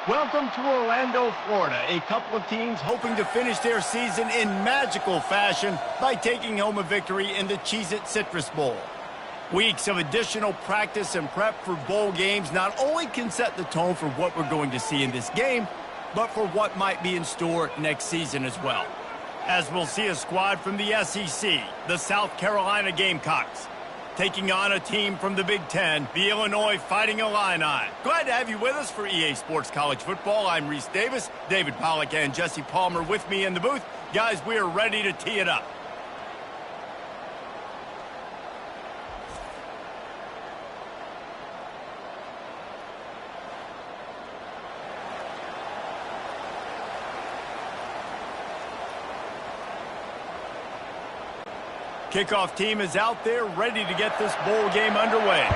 Welcome to Orlando, Florida. A couple of teams hoping to finish their season in magical fashion by taking home a victory in the Cheez Citrus Bowl. Weeks of additional practice and prep for bowl games not only can set the tone for what we're going to see in this game, but for what might be in store next season as well. As we'll see a squad from the SEC, the South Carolina Gamecocks, taking on a team from the Big Ten, the Illinois Fighting Illini. Glad to have you with us for EA Sports College Football. I'm Reese Davis, David Pollack, and Jesse Palmer with me in the booth. Guys, we are ready to tee it up. Kickoff team is out there ready to get this bowl game underway.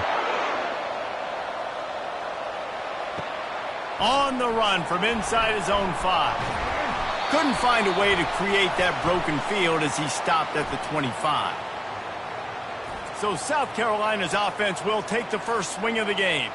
On the run from inside his own 5. Couldn't find a way to create that broken field as he stopped at the 25. So South Carolina's offense will take the first swing of the game.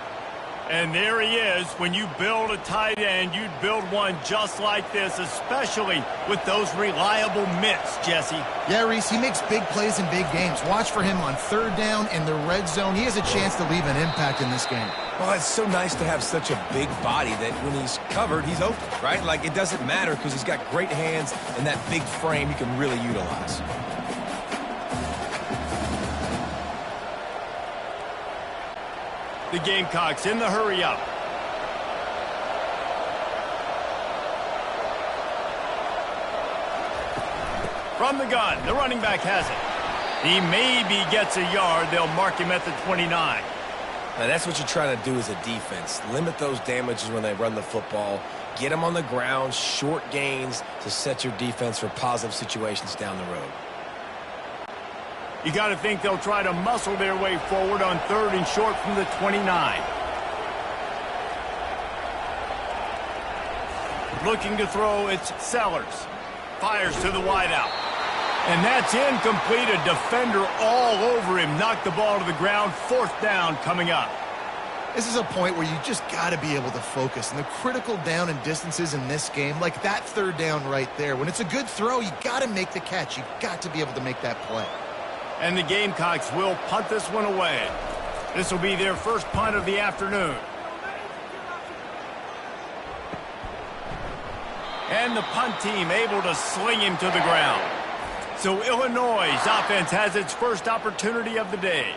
And there he is. When you build a tight end, you'd build one just like this, especially with those reliable mitts, Jesse. Yeah, Reese, he makes big plays in big games. Watch for him on third down in the red zone. He has a chance to leave an impact in this game. Well, it's so nice to have such a big body that when he's covered, he's open, right? Like, it doesn't matter because he's got great hands and that big frame he can really utilize. The Gamecocks in the hurry-up. From the gun, the running back has it. He maybe gets a yard. They'll mark him at the 29. Now, that's what you try to do as a defense. Limit those damages when they run the football. Get them on the ground, short gains to set your defense for positive situations down the road. You got to think they'll try to muscle their way forward on third and short from the 29. Looking to throw, it's Sellers. Fires to the wideout. And that's incomplete. A defender all over him. Knocked the ball to the ground. Fourth down coming up. This is a point where you just got to be able to focus. And the critical down and distances in this game, like that third down right there, when it's a good throw, you got to make the catch. You got to be able to make that play. And the Gamecocks will punt this one away. This will be their first punt of the afternoon. And the punt team able to sling him to the ground. So Illinois' offense has its first opportunity of the day.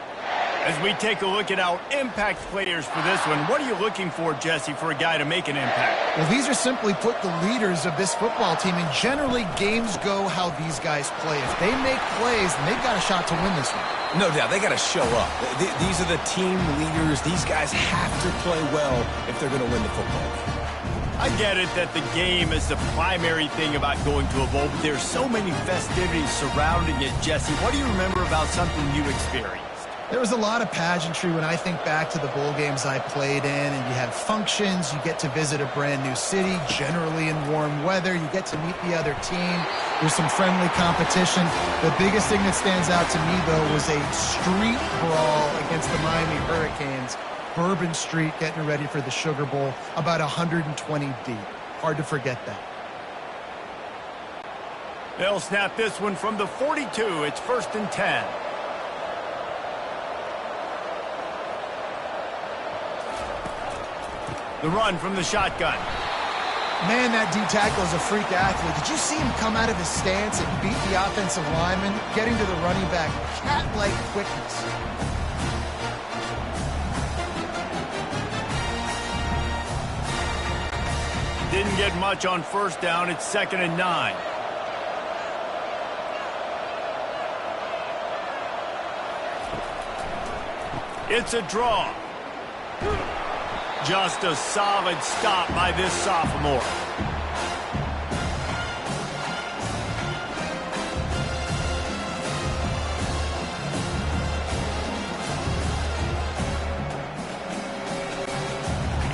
As we take a look at our impact players for this one, what are you looking for, Jesse, for a guy to make an impact? Well, these are simply put the leaders of this football team, and generally games go how these guys play. If they make plays, then they've got a shot to win this one. No doubt, they got to show up. These are the team leaders. These guys have to play well if they're going to win the football game. I get it that the game is the primary thing about going to a bowl, but there's so many festivities surrounding it, Jesse. What do you remember about something you experienced? There was a lot of pageantry when I think back to the bowl games I played in, and you have functions, you get to visit a brand new city, generally in warm weather, you get to meet the other team, there's some friendly competition. The biggest thing that stands out to me, though, was a street brawl against the Miami Hurricanes, Bourbon Street, getting ready for the Sugar Bowl, about 120 deep. Hard to forget that. They'll snap this one from the 42. It's 1st and 10. The run from the shotgun. Man, that D-tackle is a freak athlete. Did you see him come out of his stance and beat the offensive lineman, getting to the running back? Cat-like quickness. Didn't get much on first down. It's 2nd and 9. It's a draw. Just a solid stop by this sophomore.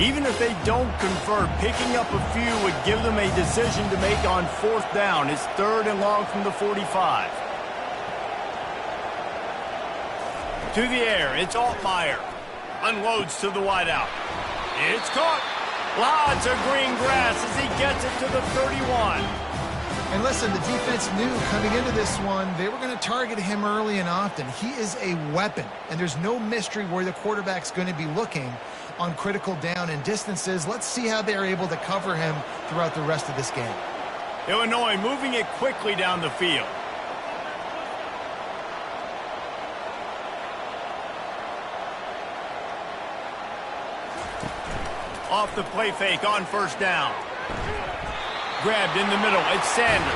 Even if they don't convert, picking up a few would give them a decision to make on 4th down. It's 3rd and long from the 45. To the air, it's Altmaier. Unloads to the wideout. It's caught. Lots of green grass as he gets it to the 31. And listen, the defense knew coming into this one, they were going to target him early and often. He is a weapon, and there's no mystery where the quarterback's going to be looking on critical down and distances. Let's see how they're able to cover him throughout the rest of this game. Illinois moving it quickly down the field. Off the play fake on first down. Grabbed in the middle. It's Sanders.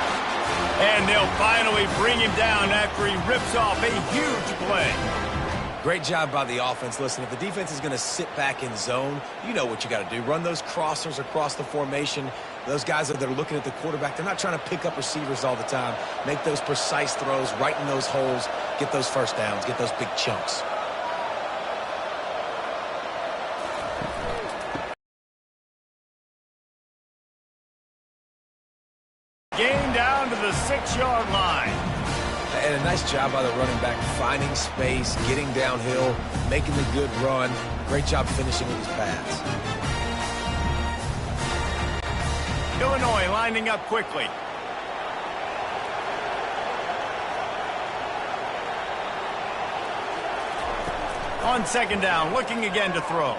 And they'll finally bring him down after he rips off a huge play. Great job by the offense. Listen, if the defense is going to sit back in zone, you know what you got to do. Run those crossers across the formation. Those guys that are looking at the quarterback, they're not trying to pick up receivers all the time. Make those precise throws right in those holes. Get those first downs. Get those big chunks. Gain down to the 6-yard line. And a nice job by the running back, finding space, getting downhill, making the good run. Great job finishing with his pass. Illinois lining up quickly. On second down, looking again to throw.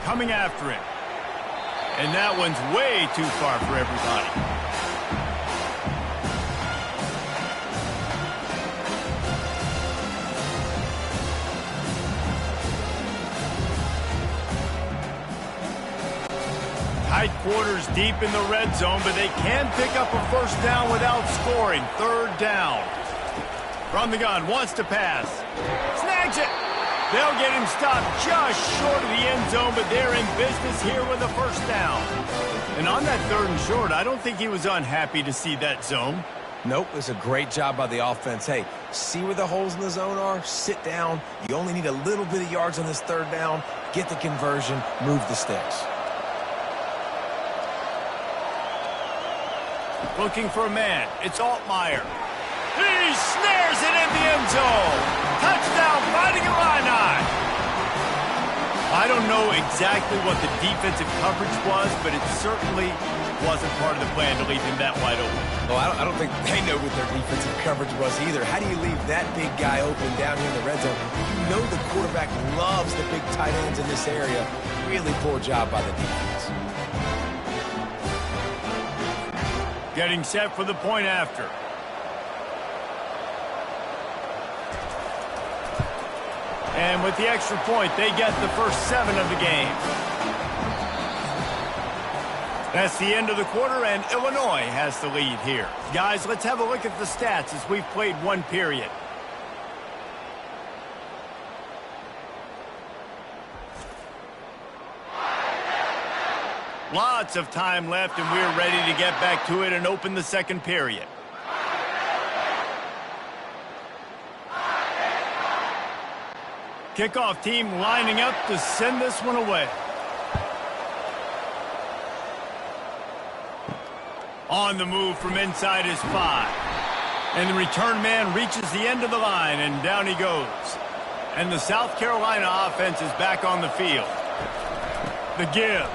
Coming after him. And that one's way too far for everybody. Tight quarters deep in the red zone, but they can pick up a first down without scoring. Third down. From the gun, wants to pass. Snags it. They'll get him stopped just short of the end zone, but they're in business here with a first down. And on that third and short, I don't think he was unhappy to see that zone. Nope, it's a great job by the offense. Hey, see where the holes in the zone are? Sit down. You only need a little bit of yards on this third down. Get the conversion. Move the sticks. Looking for a man. It's Altmaier. He snares it in the end zone. Touchdown, Fighting Illini. I don't know exactly what the defensive coverage was, but it certainly wasn't part of the plan to leave him that wide open. Well, I don't think they know what their defensive coverage was either. How do you leave that big guy open down here in the red zone? You know the quarterback loves the big tight ends in this area. Really poor job by the defense. Getting set for the point after. And with the extra point, they get the first 7 of the game. That's the end of the quarter, and Illinois has the lead here. Guys, let's have a look at the stats as we've played one period. Lots of time left, and we're ready to get back to it and open the second period. Kickoff team lining up to send this one away. On the move from inside his 5. And the return man reaches the end of the line, and down he goes. And the South Carolina offense is back on the field. The give.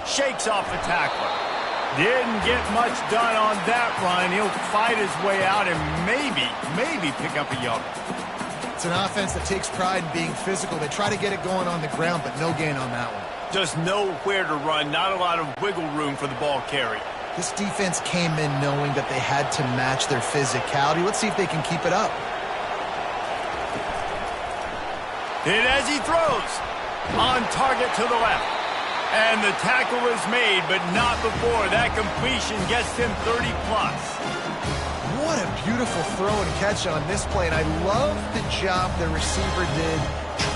Shakes off the tackler. Didn't get much done on that run. He'll fight his way out and maybe pick up a yard. It's an offense that takes pride in being physical. They try to get it going on the ground, but no gain on that one. Just nowhere to run. Not a lot of wiggle room for the ball carrier. This defense came in knowing that they had to match their physicality. Let's see if they can keep it up. And as he throws, on target to the left. And the tackle is made, but not before that completion gets him 30+. What a beautiful throw and catch on this play, and I love the job the receiver did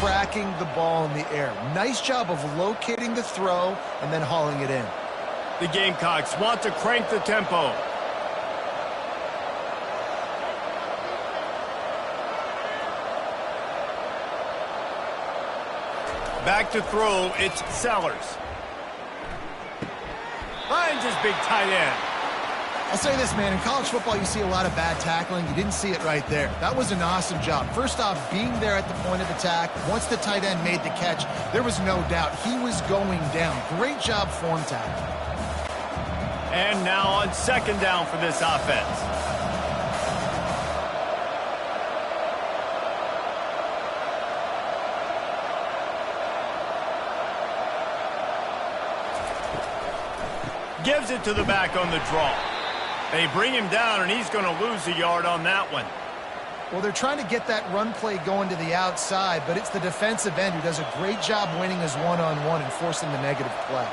tracking the ball in the air. Nice job of locating the throw and then hauling it in. The Gamecocks want to crank the tempo. Back to throw, it's Sellers. Finds his big tight end. I'll say this, man. In college football, you see a lot of bad tackling. You didn't see it right there. That was an awesome job. First off, being there at the point of attack. Once the tight end made the catch, there was no doubt he was going down. Great job form tackling. And now on second down for this offense. Gives it to the back on the draw. They bring him down, and he's going to lose a yard on that one. Well, they're trying to get that run play going to the outside, but it's the defensive end who does a great job winning his one-on-one and forcing the negative play.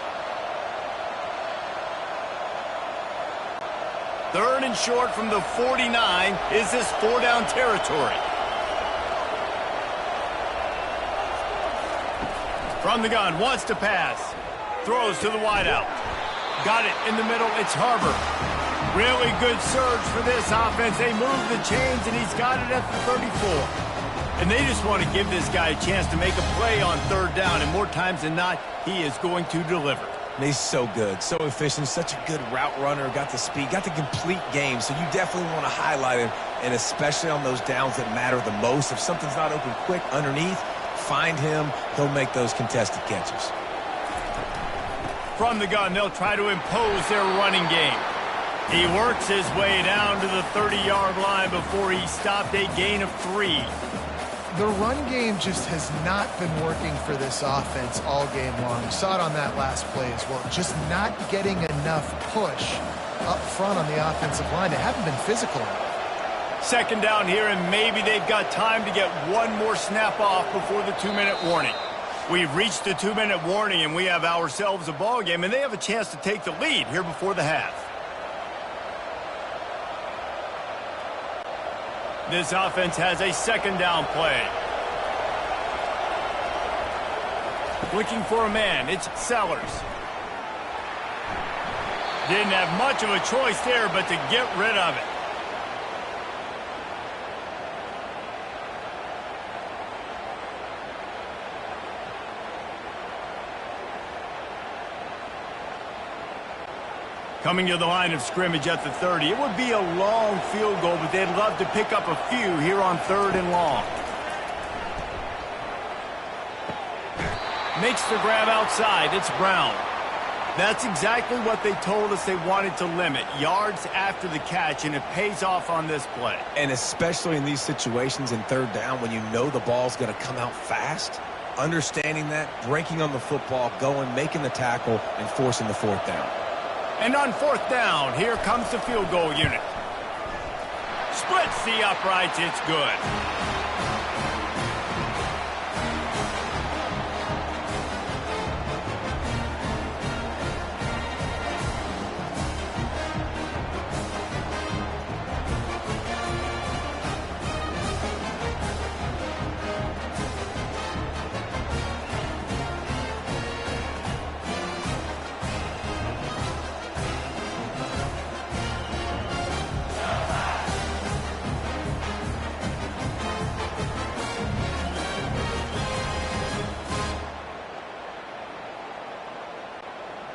Third and short from the 49. Is this four-down territory? From the gun, wants to pass. Throws to the wideout. Got it in the middle. It's Harbor. Really good surge for this offense. They move the chains, and he's got it at the 34. And they just want to give this guy a chance to make a play on third down, and more times than not, he is going to deliver. And he's so good, so efficient, such a good route runner, got the speed, got the complete game, so you definitely want to highlight him, and especially on those downs that matter the most. If something's not open quick underneath, find him. He'll make those contested catches. From the gun, they'll try to impose their running game. He works his way down to the 30-yard line before he stopped, a gain of 3. The run game just has not been working for this offense all game long. We saw it on that last play as well. Just not getting enough push up front on the offensive line. They haven't been physical enough. Second down here, and maybe they've got time to get one more snap off before the 2-minute warning. We've reached the 2-minute warning, and we have ourselves a ball game, and they have a chance to take the lead here before the half. This offense has a second down play. Looking for a man, it's Sellers. Didn't have much of a choice there, but to get rid of it. Coming to the line of scrimmage at the 30. It would be a long field goal, but they'd love to pick up a few here on third and long. Makes the grab outside. It's Brown. That's exactly what they told us they wanted to limit. Yards after the catch, and it pays off on this play. And especially in these situations in third down when you know the ball's going to come out fast, understanding that, breaking on the football, going, making the tackle, and forcing the fourth down. And on fourth down, here comes the field goal unit. Splits the uprights. It's good.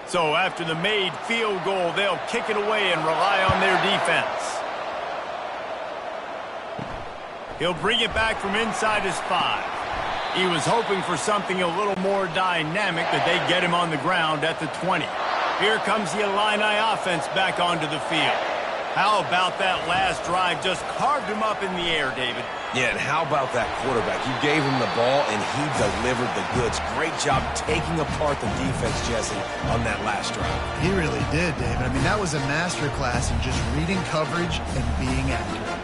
So after the made field goal, they'll kick it away and rely on their defense. He'll bring it back from inside his 5. He was hoping for something a little more dynamic, but they get him on the ground at the 20. Here comes the Illini offense back onto the field. How about that last drive? Just carved him up in the air, David. Yeah, and how about that quarterback? You gave him the ball, and he delivered the goods. Great job taking apart the defense, Jesse, on that last drive. He really did, David. I mean, that was a masterclass in just reading coverage and being accurate.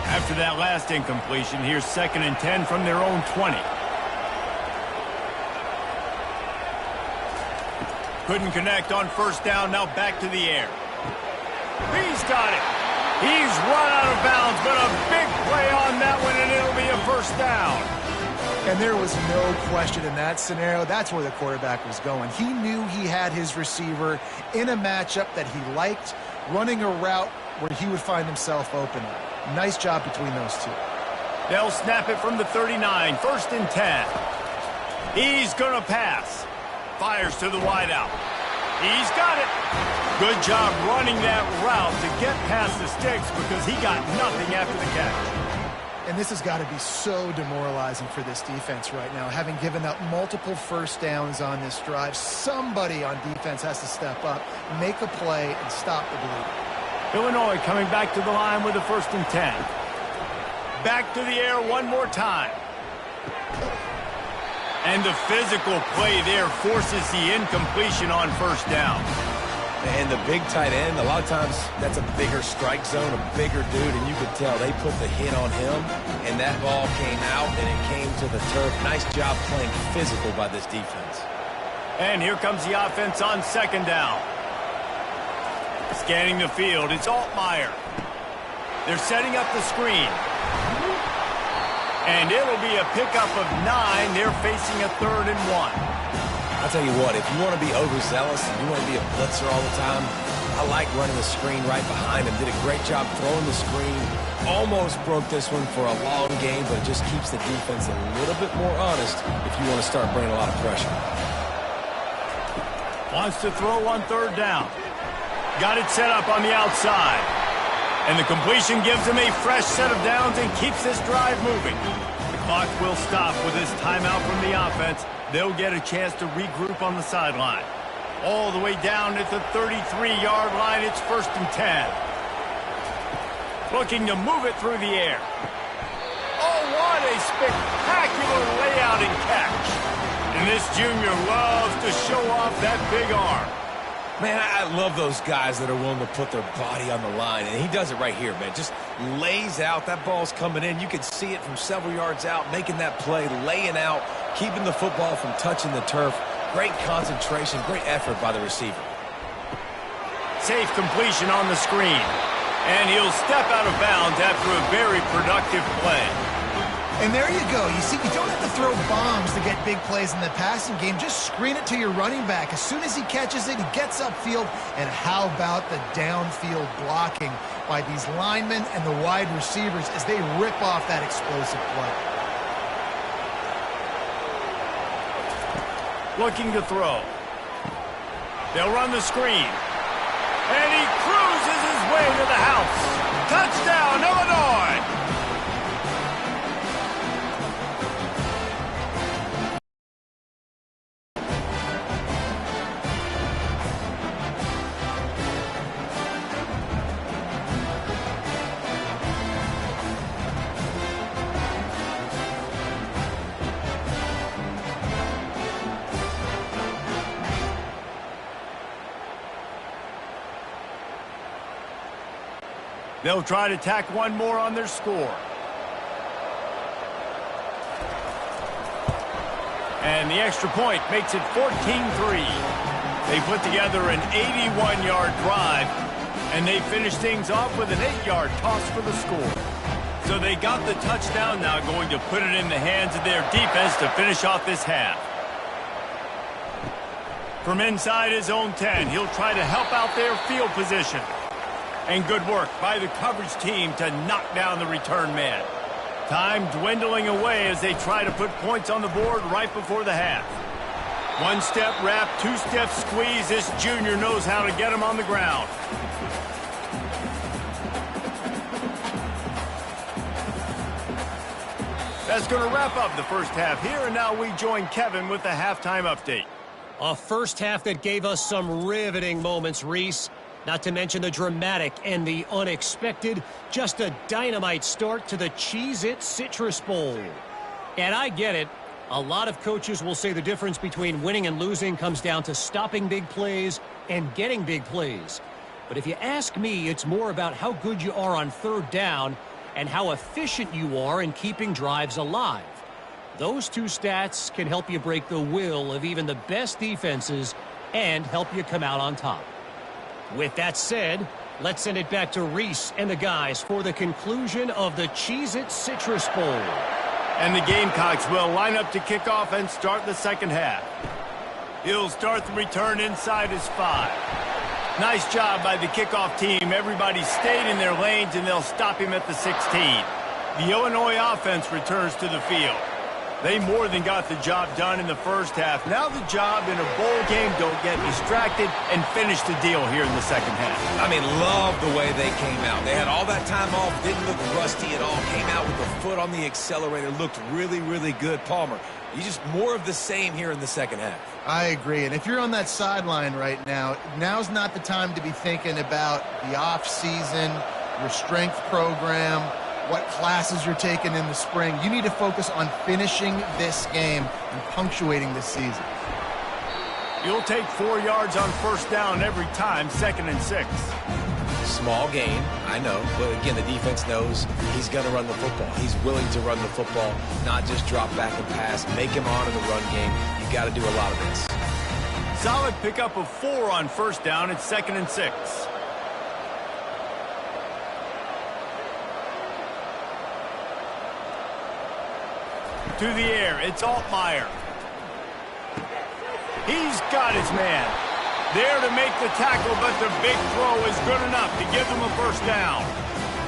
After that last incompletion, here's 2nd and 10 from their own 20. Couldn't connect on first down, now back to the air. He's got it. He's run out of bounds, but a big play on that one, and it'll be a first down. And there was no question in that scenario. That's where the quarterback was going. He knew he had his receiver in a matchup that he liked, running a route where he would find himself open. Nice job between those two. They'll snap it from the 39, 1st and 10. He's going to pass. Fires to the wideout. He's got it. Good job running that route to get past the sticks because he got nothing after the catch. And this has got to be so demoralizing for this defense right now. Having given up multiple first downs on this drive, somebody on defense has to step up, make a play, and stop the bleeding. Illinois coming back to the line with a 1st and 10. Back to the air one more time. And the physical play there forces the incompletion on 1st down. And the big tight end, a lot of times that's a bigger strike zone, a bigger dude, and you could tell they put the hit on him, and that ball came out, and it came to the turf. Nice job playing physical by this defense. And here comes the offense on 2nd down. Scanning the field, it's Altmaier. They're setting up the screen. And it'll be a pickup of 9. They're facing a 3rd and 1. I'll tell you what, if you want to be overzealous and you want to be a blitzer all the time, I like running the screen right behind him. Did a great job throwing the screen. Almost broke this one for a long game, but it just keeps the defense a little bit more honest if you want to start bringing a lot of pressure. Wants to throw on 3rd down. Got it set up on the outside. And the completion gives him a fresh set of downs and keeps this drive moving. The clock will stop with this timeout from the offense. They'll get a chance to regroup on the sideline. All the way down at the 33-yard line, it's 1st and 10. Looking to move it through the air. Oh, what a spectacular layout and catch. And this junior loves to show off that big arm. Man, I love those guys that are willing to put their body on the line, and he does it right here, man. Just lays out. That ball's coming in. You can see it from several yards out, making that play, laying out, keeping the football from touching the turf. Great concentration, great effort by the receiver. Safe completion on the screen. And he'll step out of bounds after a very productive play. And there you go. You see, you don't have to throw bombs to get big plays in the passing game. Just screen it to your running back. As soon as he catches it, he gets upfield. And how about the downfield blocking by these linemen and the wide receivers as they rip off that explosive play. Looking to throw. They'll run the screen. And he cruises his way to the house. Touchdown, Illinois! They'll try to tack one more on their score. And the extra point makes it 14-3. They put together an 81-yard drive, and they finish things off with an 8-yard toss for the score. So they got the touchdown, now going to put it in the hands of their defense to finish off this half. From inside his own 10, he'll try to help out their field position. And good work by the coverage team to knock down the return man. Time dwindling away as they try to put points on the board right before the half. One-step wrap, two-step squeeze. This junior knows how to get him on the ground. That's going to wrap up the first half here, and now we join Kevin with the halftime update. A first half that gave us some riveting moments, Reese. Not to mention the dramatic and the unexpected. Just a dynamite start to the Cheez-It Citrus Bowl. And I get it. A lot of coaches will say the difference between winning and losing comes down to stopping big plays and getting big plays. But if you ask me, it's more about how good you are on third down and how efficient you are in keeping drives alive. Those two stats can help you break the will of even the best defenses and help you come out on top. With that said, let's send it back to Reese and the guys for the conclusion of the Cheez-It Citrus Bowl. And the Gamecocks will line up to kick off and start the second half. He'll start the return inside his 5. Nice job by the kickoff team. Everybody stayed in their lanes, and they'll stop him at the 16. The Illinois offense returns to the field. They more than got the job done in the first half. Now the job in a bowl game, don't get distracted, and finish the deal here in the second half. I mean, love the way they came out. They had all that time off, didn't look rusty at all, came out with the foot on the accelerator, looked really, really good. Palmer, you just more of the same here in the second half. I agree, and if you're on that sideline right now, now's not the time to be thinking about the off-season, your strength program, what classes you're taking in the spring. You need to focus on finishing this game and punctuating this season. You'll take 4 yards on first down every time, 2nd and 6. Small gain, I know, but again, the defense knows he's going to run the football. He's willing to run the football, not just drop back and pass, make him honor the run game. You got to do a lot of this. Solid pickup of 4 on first down. It's 2nd and 6. To the air, it's Altmaier. He's got his man. There to make the tackle, but the big throw is good enough to give them a first down.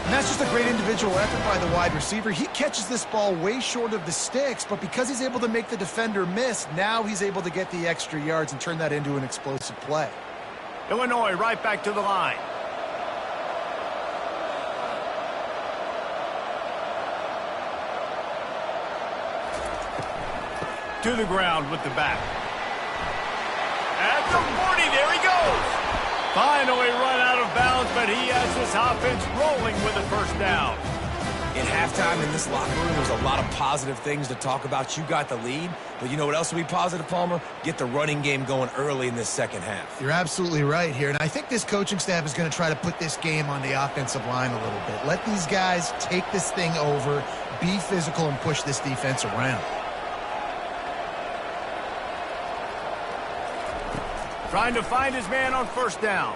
And that's just a great individual effort by the wide receiver. He catches this ball way short of the sticks, but because he's able to make the defender miss, now he's able to get the extra yards and turn that into an explosive play. Illinois right back to the line. To the ground with the back. At the 40, there he goes. Finally run out of bounds, but he has this offense rolling with a first down. In halftime in this locker room, there's a lot of positive things to talk about. You got the lead, but you know what else will be positive, Palmer? Get the running game going early in this second half. You're absolutely right here, and I think this coaching staff is going to try to put this game on the offensive line a little bit. Let these guys take this thing over, be physical, and push this defense around. Trying to find his man on first down.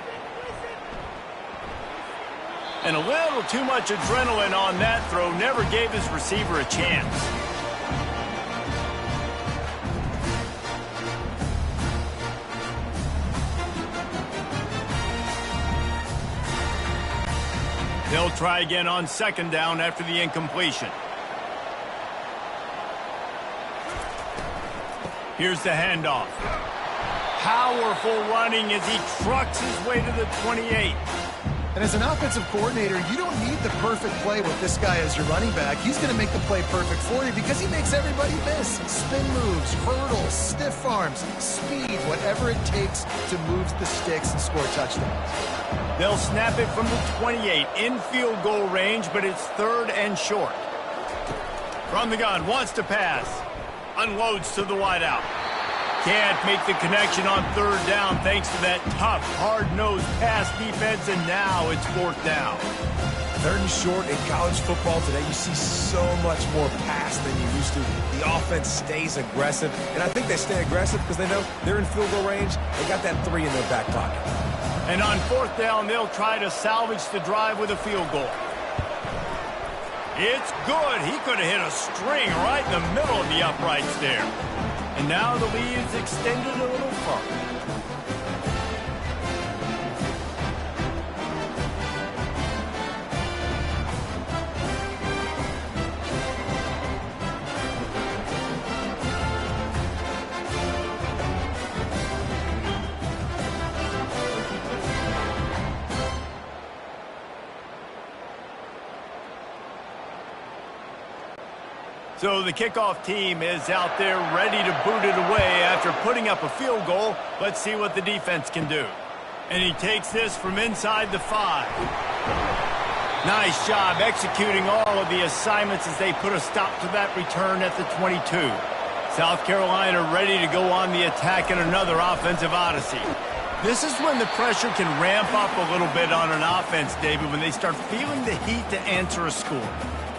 And a little too much adrenaline on that throw. Never gave his receiver a chance. They'll try again on second down after the incompletion. Here's the handoff. Powerful running as he trucks his way to the 28. And as an offensive coordinator, you don't need the perfect play with this guy as your running back. He's going to make the play perfect for you because he makes everybody miss. Spin moves, hurdles, stiff arms, speed, whatever it takes to move the sticks and score touchdowns. They'll snap it from the 28 in field goal range, but it's 3rd and short. From the gun, wants to pass. Unloads to the wideout. Can't make the connection on 3rd down thanks to that tough, hard-nosed pass defense, and now it's 4th down. 3rd and short in college football today, you see so much more pass than you used to. The offense stays aggressive, and I think they stay aggressive because they know they're in field goal range. They got that 3 in their back pocket. And on 4th down, they'll try to salvage the drive with a field goal. It's good. He could have hit a string right in the middle of the uprights there. And now the lead is extended a little further. So the kickoff team is out there ready to boot it away after putting up a field goal. Let's see what the defense can do. And he takes this from inside the 5. Nice job executing all of the assignments as they put a stop to that return at the 22. South Carolina ready to go on the attack in another offensive odyssey. This is when the pressure can ramp up a little bit on an offense, David, when they start feeling the heat to answer a score.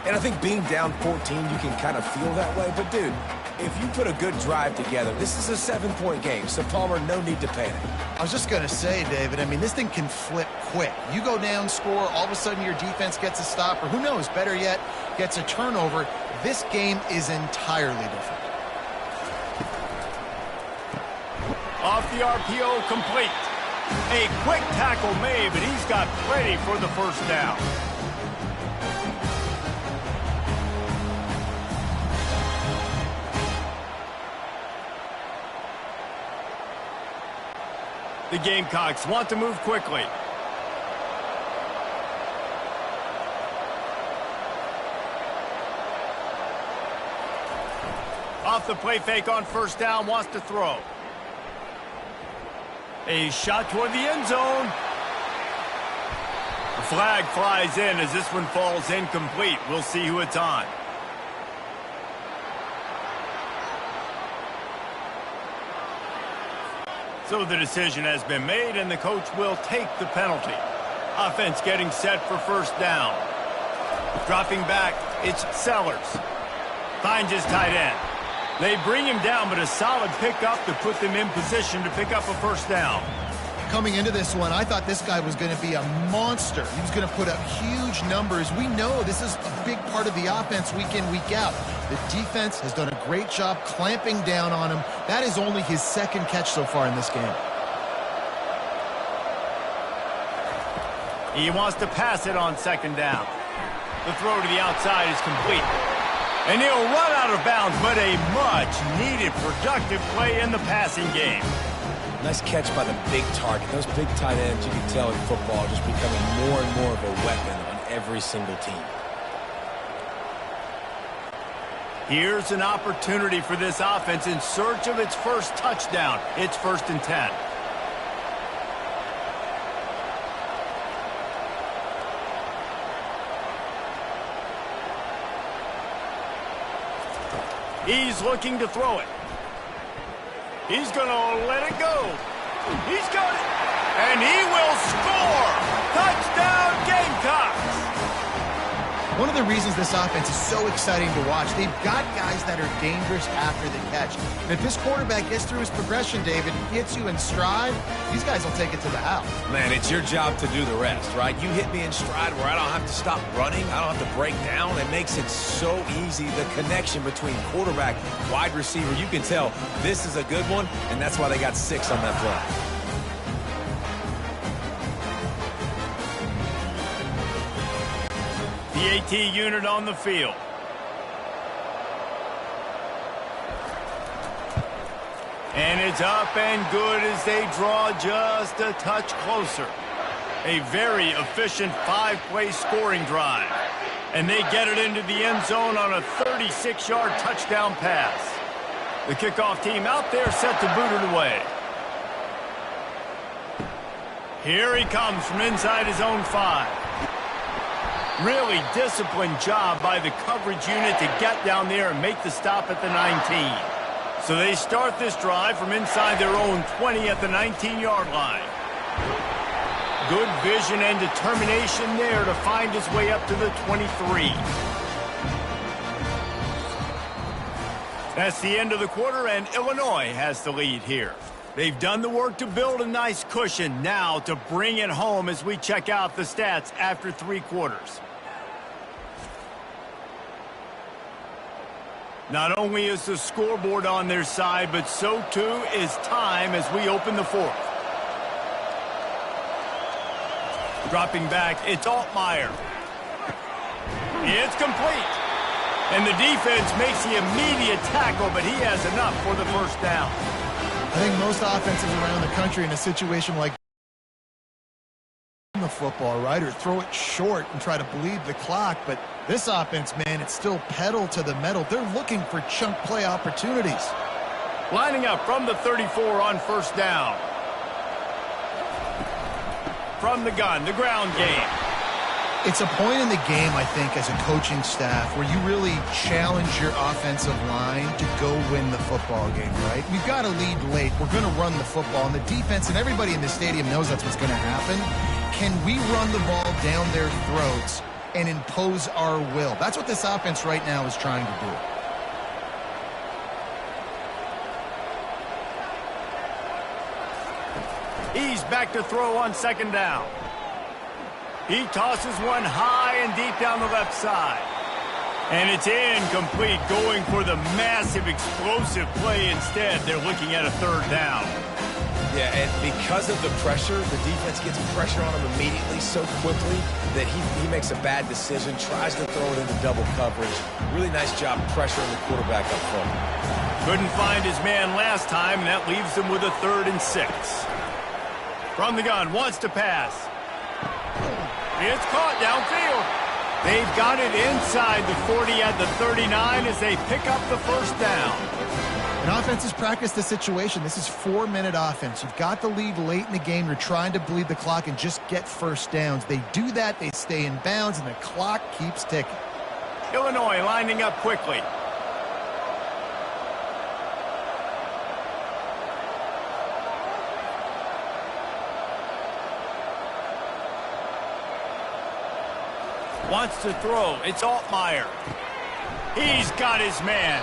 And I think being down 14, you can kind of feel that way. But, dude, if you put a good drive together, this is a 7-point game. So, Palmer, no need to panic. I was just going to say, David, I mean, this thing can flip quick. You go down, score, all of a sudden your defense gets a stop, or who knows, better yet, gets a turnover. This game is entirely different. Off the RPO, complete. A quick tackle made, but he's got plenty for the first down. The Gamecocks want to move quickly. Off the play fake on first down, wants to throw. A shot toward the end zone. The flag flies in as this one falls incomplete. We'll see who it's on. So the decision has been made, and the coach will take the penalty. Offense getting set for first down. Dropping back, it's Sellers. Finds his tight end. They bring him down, but a solid pickup to put them in position to pick up a first down. Coming into this one, I thought this guy was going to be a monster. He was going to put up huge numbers. We know this is a big part of the offense week in, week out. The defense has done a great job clamping down on him. That is only his second catch so far in this game. He wants to pass it on second down. The throw to the outside is complete. And he'll run out of bounds, but a much-needed productive play in the passing game. Nice catch by the big target. Those big tight ends, you can tell in football, just becoming more and more of a weapon on every single team. Here's an opportunity for this offense in search of its first touchdown. It's 1st and 10. He's looking to throw it. He's going to let it go. He's got it. And he will score. Touchdown, Gamecocks. One of the reasons this offense is so exciting to watch, they've got guys that are dangerous after the catch. And if this quarterback gets through his progression, David, gets you in stride, these guys will take it to the house. Man, it's your job to do the rest, right? You hit me in stride where I don't have to stop running. I don't have to break down. It makes it so easy. The connection between quarterback, wide receiver, you can tell this is a good one, and that's why they got 6 on that play. The AT unit on the field. And it's up and good as they draw just a touch closer. A very efficient 5-play scoring drive. And they get it into the end zone on a 36-yard touchdown pass. The kickoff team out there set to boot it away. Here he comes from inside his own 5. Really disciplined job by the coverage unit to get down there and make the stop at the 19. So they start this drive from inside their own 20 at the 19-yard line. Good vision and determination there to find his way up to the 23. That's the end of the quarter, and Illinois has the lead here. They've done the work to build a nice cushion. Now to bring it home as we check out the stats after 3 quarters. Not only is the scoreboard on their side, but so too is time as we open the 4th. Dropping back, it's Altmaier. It's complete. And the defense makes the immediate tackle, but he has enough for the first down. I think most offenses around the country in a situation like the football, right, or throw it short and try to bleed the clock, but this offense, man, it's still pedal to the metal. They're looking for chunk play opportunities. Lining up from the 34 on first down. From the gun, the ground game. It's a point in the game, I think, as a coaching staff where you really challenge your offensive line to go win the football game, right? We've got to lead late. We're going to run the football, and the defense and everybody in the stadium knows that's what's going to happen. Can we run the ball down their throats and impose our will? That's what this offense right now is trying to do. He's back to throw on second down. He tosses one high and deep down the left side. And it's incomplete, going for the massive explosive play instead. They're looking at a 3rd down. Yeah, and because of the pressure, the defense gets pressure on him immediately so quickly that he makes a bad decision, tries to throw it into double coverage. Really nice job pressuring the quarterback up front. Couldn't find his man last time, and that leaves him with a 3rd and 6. From the gun, wants to pass. It's caught downfield. They've got it inside the 40 at the 39 as they pick up the first down. And offenses practice the situation. This is 4-minute offense. You've got the lead late in the game. You're trying to bleed the clock and just get first downs. They do that. They stay in bounds, and the clock keeps ticking. Illinois lining up quickly. Wants to throw. It's Altmaier. He's got his man.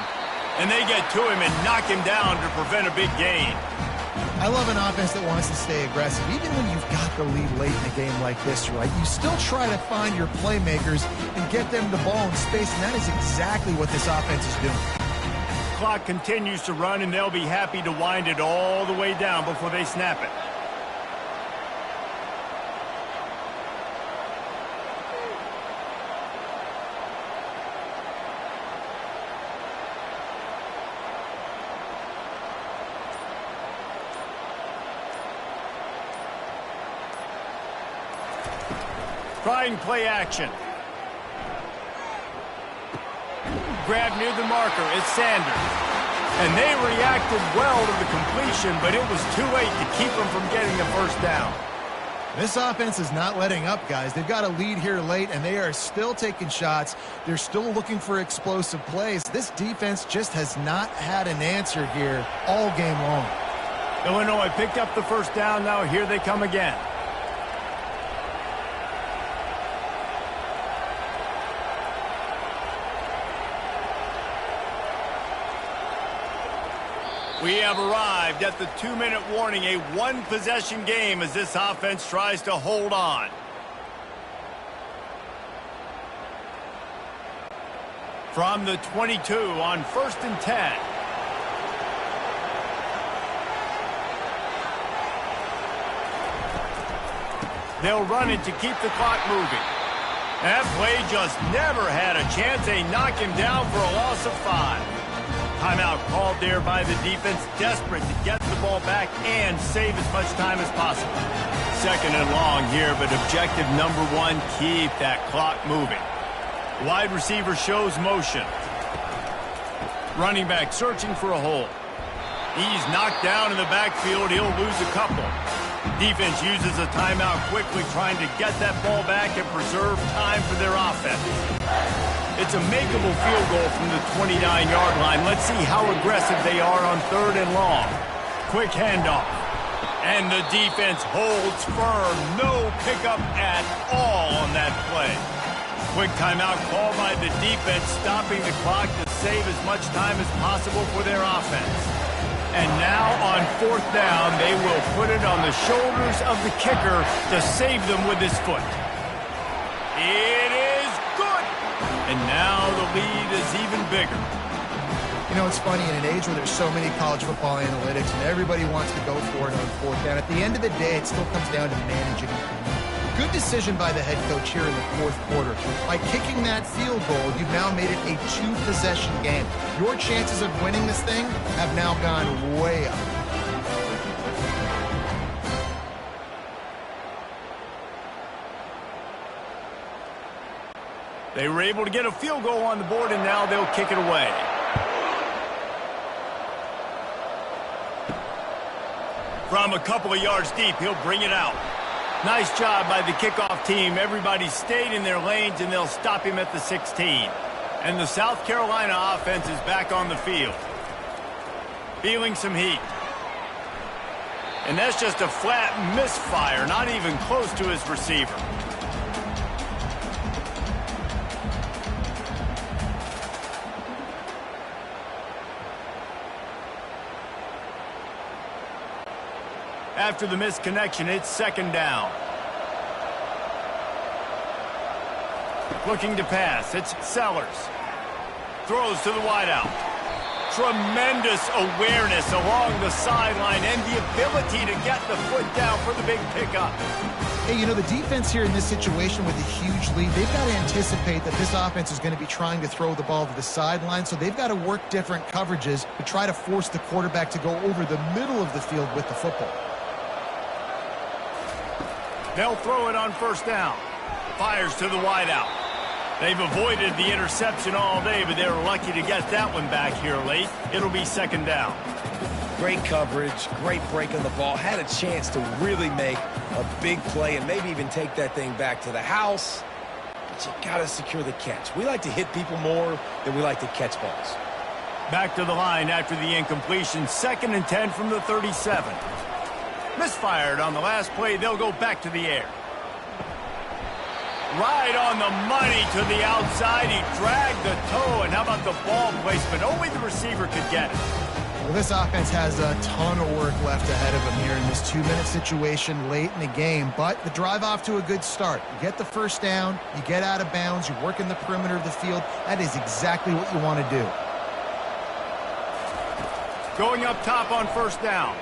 And they get to him and knock him down to prevent a big gain. I love an offense that wants to stay aggressive. Even when you've got the lead late in a game like this, right, you still try to find your playmakers and get them the ball in space, and that is exactly what this offense is doing. Clock continues to run, and they'll be happy to wind it all the way down before they snap it. Trying play action. Grab near the marker. It's Sanders. And they reacted well to the completion, but it was too late to keep them from getting the first down. This offense is not letting up, guys. They've got a lead here late, and they are still taking shots. They're still looking for explosive plays. This defense just has not had an answer here all game long. Illinois picked up the first down. Now here they come again. We have arrived at the 2-minute warning, a one-possession game as this offense tries to hold on. From the 22 on 1st and 10. They'll run it to keep the clock moving. That play just never had a chance. They knock him down for a loss of 5. Timeout called there by the defense, desperate to get the ball back and save as much time as possible. 2nd and long here, but objective number 1, keep that clock moving. Wide receiver shows motion. Running back searching for a hole. He's knocked down in the backfield. He'll lose a couple. Defense uses a timeout quickly, trying to get that ball back and preserve time for their offense. It's a makeable field goal from the 29-yard line. Let's see how aggressive they are on 3rd and long. Quick handoff. And the defense holds firm. No pickup at all on that play. Quick timeout called by the defense, stopping the clock to save as much time as possible for their offense. And now on 4th down, they will put it on the shoulders of the kicker to save them with his foot. It is good. And now the lead is even bigger. You know, it's funny, in an age where there's so many college football analytics and everybody wants to go for it on 4th down, at the end of the day, it still comes down to managing. Good decision by the head coach here in the 4th quarter. By kicking that field goal, you've now made it a 2-possession game. Your chances of winning this thing have now gone way up. They were able to get a field goal on the board, and now they'll kick it away. From a couple of yards deep, he'll bring it out. Nice job by the kickoff team. Everybody stayed in their lanes, and they'll stop him at the 16. And the South Carolina offense is back on the field. Feeling some heat. And that's just a flat misfire, not even close to his receiver. After the misconnection, it's 2nd down. Looking to pass. It's Sellers. Throws to the wideout. Tremendous awareness along the sideline and the ability to get the foot down for the big pickup. Hey, you know, the defense here in this situation with a huge lead, they've got to anticipate that this offense is going to be trying to throw the ball to the sideline, so they've got to work different coverages to try to force the quarterback to go over the middle of the field with the football. They'll throw it on first down. Fires to the wideout. They've avoided the interception all day, but they're lucky to get that one back here late. It'll be second down. Great coverage, great break on the ball. Had a chance to really make a big play and maybe even take that thing back to the house. But you got to secure the catch. We like to hit people more than we like to catch balls. Back to the line after the incompletion. 2nd and 10 from the 37. Misfired on the last play. They'll go back to the air. Right on the money to the outside. He dragged the toe. And how about the ball placement? Only the receiver could get it. Well, this offense has a ton of work left ahead of them here in this 2-minute situation late in the game. But the drive off to a good start. You get the first down. You get out of bounds. You work in the perimeter of the field. That is exactly what you want to do. Going up top on first down.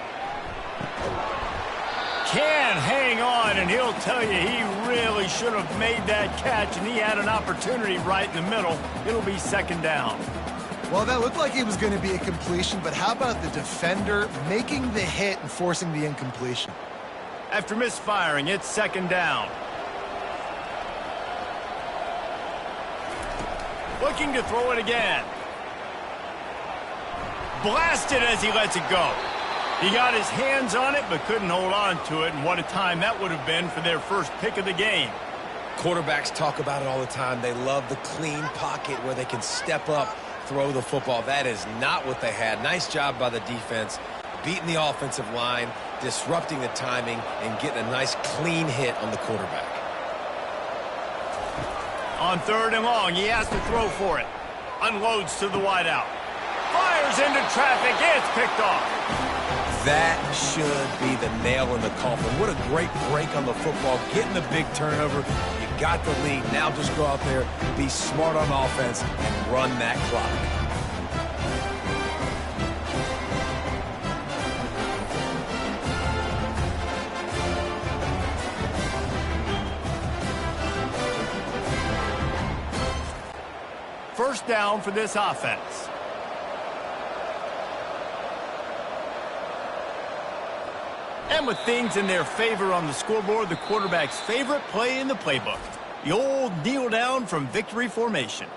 Can hang on, and he'll tell you he really should have made that catch, and he had an opportunity right in the middle. It'll be second down. Well, that looked like it was going to be a completion, but how about the defender making the hit and forcing the incompletion? After misfiring, it's second down. Looking to throw it again. Blasted as he lets it go. He got his hands on it, but couldn't hold on to it, and what a time that would have been for their first pick of the game. Quarterbacks talk about it all the time. They love the clean pocket where they can step up, throw the football. That is not what they had. Nice job by the defense, beating the offensive line, disrupting the timing, and getting a nice clean hit on the quarterback. On 3rd and long, he has to throw for it. Unloads to the wideout. Fires into traffic. It's picked off. That should be the nail in the coffin. What a great break on the football, getting the big turnover. You got the lead. Now just go out there, be smart on offense, and run that clock. First down for this offense. And with things in their favor on the scoreboard, the quarterback's favorite play in the playbook. The old kneel down from victory formation.